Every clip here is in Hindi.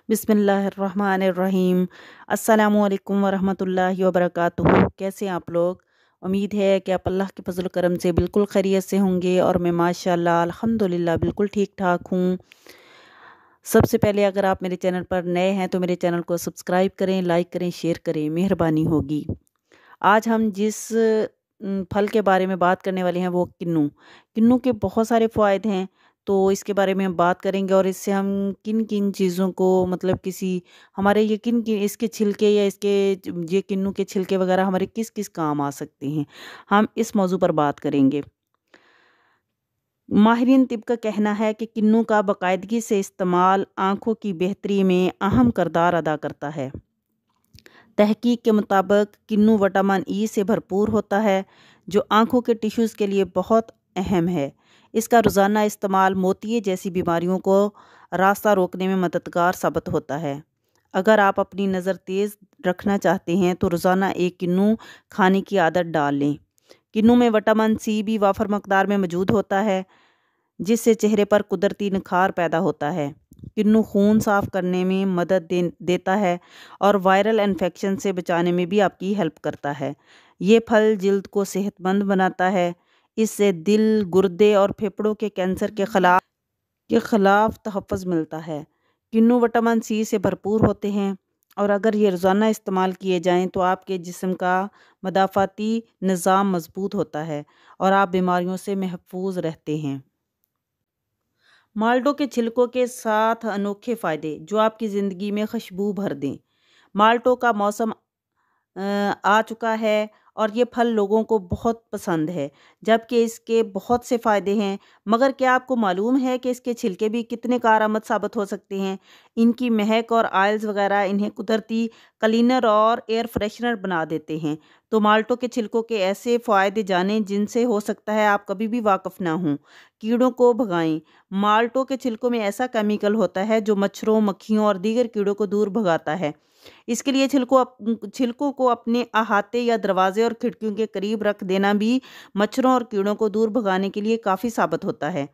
बिस्मिल्लाहिर्रहमानिर्रहीम। अस्सलामुअलैकुम वरहमतुल्लाहि वबरकातुहू। कैसे हैं आप लोग? उम्मीद है कि आप अल्लाह के फजल करम से बिल्कुल खैरियत से होंगे और मैं माशाल्लाह अल्हम्दुलिल्लाह बिल्कुल ठीक ठाक हूँ। सबसे पहले अगर आप मेरे चैनल पर नए हैं तो मेरे चैनल को सब्सक्राइब करें, लाइक करें, शेयर करें, मेहरबानी होगी। आज हम जिस फल के बारे में बात करने वाले हैं वो किन्नू। किन्नू के बहुत सारे फ़ायदे हैं, तो इसके बारे में हम बात करेंगे और इससे हम किन किन चीज़ों को मतलब किसी हमारे ये किन किन इसके छिलके या इसके ये किन्नू के छिलके वगैरह हमारे किस किस काम आ सकते हैं, हम इस मौजू पर बात करेंगे। माहिरीन तिब का कहना है कि किन्नू का बाकायदगी से इस्तेमाल आँखों की बेहतरी में अहम किरदार अदा करता है। तहकीक के मुताबिक किन्नू विटामिन ई से भरपूर होता है, जो आँखों के टिश्यूज़ के लिए बहुत अहम है। इसका रोज़ाना इस्तेमाल मोतिये जैसी बीमारियों को रास्ता रोकने में मददगार साबित होता है। अगर आप अपनी नज़र तेज़ रखना चाहते हैं तो रोज़ाना एक किन्नू खाने की आदत डाल लें। किन्नू में विटामिन सी भी वाफर मकदार में मौजूद होता है, जिससे चेहरे पर कुदरती निखार पैदा होता है। किन्नू खून साफ़ करने में मदद देता है और वायरल इन्फेक्शन से बचाने में भी आपकी हेल्प करता है। ये फल जल्द को सेहतमंद बनाता है। इससे दिल, गुर्दे और फेफड़ों के कैंसर के खिलाफ तहफ़्फ़ुज़ मिलता है। किन्नू विटामिन सी से भरपूर होते हैं और अगर ये रोज़ाना इस्तेमाल किए जाएँ तो आपके जिस्म का मदाफ़ाती निज़ाम मज़बूत होता है और आप बीमारियों से महफूज रहते हैं। माल्टों के छिलकों के साथ अनोखे फ़ायदे जो आपकी ज़िंदगी में खुशबू भर दें। माल्टों का मौसम आ चुका है और ये फल लोगों को बहुत पसंद है, जबकि इसके बहुत से फ़ायदे हैं। मगर क्या आपको मालूम है कि इसके छिलके भी कितने कारआमद साबित हो सकते हैं? इनकी महक और ऑयल्स वगैरह इन्हें कुदरती क्लीनर और एयर फ्रेशनर बना देते हैं। तो माल्टों के छिलकों के ऐसे फ़ायदे जानें जिनसे हो सकता है आप कभी भी वाकिफ़ ना हों। कीड़ों को भगाएं। माल्टों के छिलकों में ऐसा केमिकल होता है जो मच्छरों, मक्खियों और दीगर कीड़ों को दूर भगाता है। इसके लिए छिलकों को अपने अहाते या दरवाजे और खिड़कियों के करीब रख देना भी मच्छरों और कीड़ों को दूर भगाने के लिए काफ़ी साबित होता है।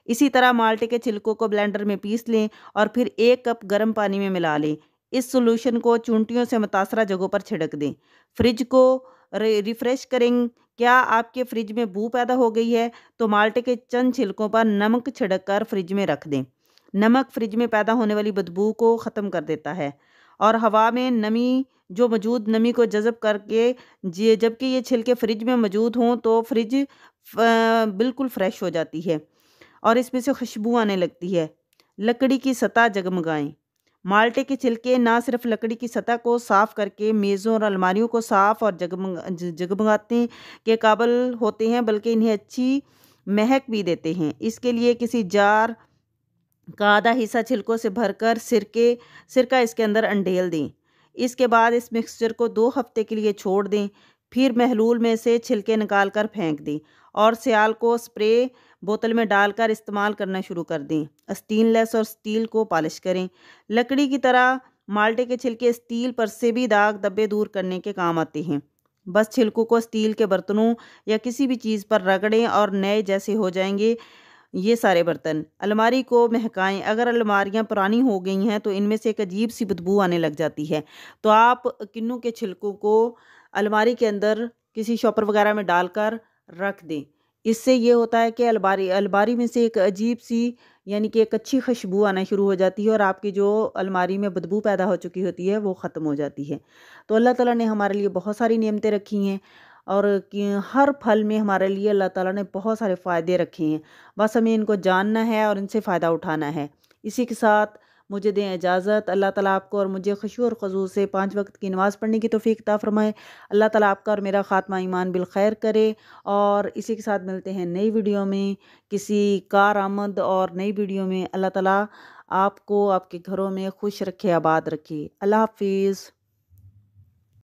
इसी तरह माल्टे के छिलकों को ब्लेंडर में पीस लें और फिर 1 कप गर्म पानी में मिला लें। इस सॉल्यूशन को चूंटियों से मुतासरा जगहों पर छिड़क दें। फ्रिज को रिफ्रेश करें। क्या आपके फ्रिज में बू पैदा हो गई है तो माल्टे के चंद छिलकों पर नमक छिड़क कर फ्रिज में रख दें। नमक फ्रिज में पैदा होने वाली बदबू को ख़त्म कर देता है और हवा में मौजूद नमी को जज़ब करके जबकि ये छिलके फ्रिज में मौजूद हों तो फ्रिज बिल्कुल फ्रेश हो जाती है और इसमें से खुशबू आने लगती है। लकड़ी की सतह जगमगाएं। माल्टे के छिलके ना सिर्फ लकड़ी की सतह को साफ़ करके मेज़ों और अलमारियों को साफ़ और जगमगाते के काबिल होते हैं, बल्कि इन्हें अच्छी महक भी देते हैं। इसके लिए किसी जार का आधा हिस्सा छिलकों से भरकर सिरका इसके अंदर अंडेल दें। इसके बाद इस मिक्सचर को 2 हफ्ते के लिए छोड़ दें। फिर महलूल में से छिलके निकाल कर फेंक दें और सियाल को स्प्रे बोतल में डालकर इस्तेमाल करना शुरू कर दें। स्टेनलेस और स्टील को पॉलिश करें। लकड़ी की तरह माल्टे के छिलके स्टील पर से भी दाग धब्बे दूर करने के काम आते हैं। बस छिलकों को स्टील के बर्तनों या किसी भी चीज़ पर रगड़ें और नए जैसे हो जाएंगे ये सारे बर्तन। अलमारी को महकाएं। अगर अलमारियाँ पुरानी हो गई हैं तो इनमें से एक अजीब सी बदबू आने लग जाती है, तो आप किन्नू के छिलकों को अलमारी के अंदर किसी शॉपर वगैरह में डालकर रख दें। इससे ये होता है कि अलमारी अलमारी में से एक अजीब सी यानी कि एक अच्छी खुशबू आना शुरू हो जाती है और आपकी जो अलमारी में बदबू पैदा हो चुकी होती है वो ख़त्म हो जाती है। तो अल्लाह ताला ने हमारे लिए बहुत सारी नेमतें रखी हैं और कि हर फल में हमारे लिए अल्लाह ताला ने बहुत सारे फ़ायदे रखे हैं। बस हमें इनको जानना है और इनसे फ़ायदा उठाना है। इसी के साथ मुझे दें इजाज़त। अल्लाह ताला आपको और मुझे खुशू और ख़ुज़ू से 5 वक्त की नमाज़ पढ़ने की तौफ़ीक अता फ़रमाए। अल्लाह ताला आपका और मेरा ख़ात्मा ईमान बिल खैर करे और इसी के साथ मिलते हैं नई वीडियो में किसी कारआमद और नई वीडियो में। अल्लाह ताला आपको आपके घरों में खुश रखे, आबाद रखे। अल्लाह हाफ़िज़।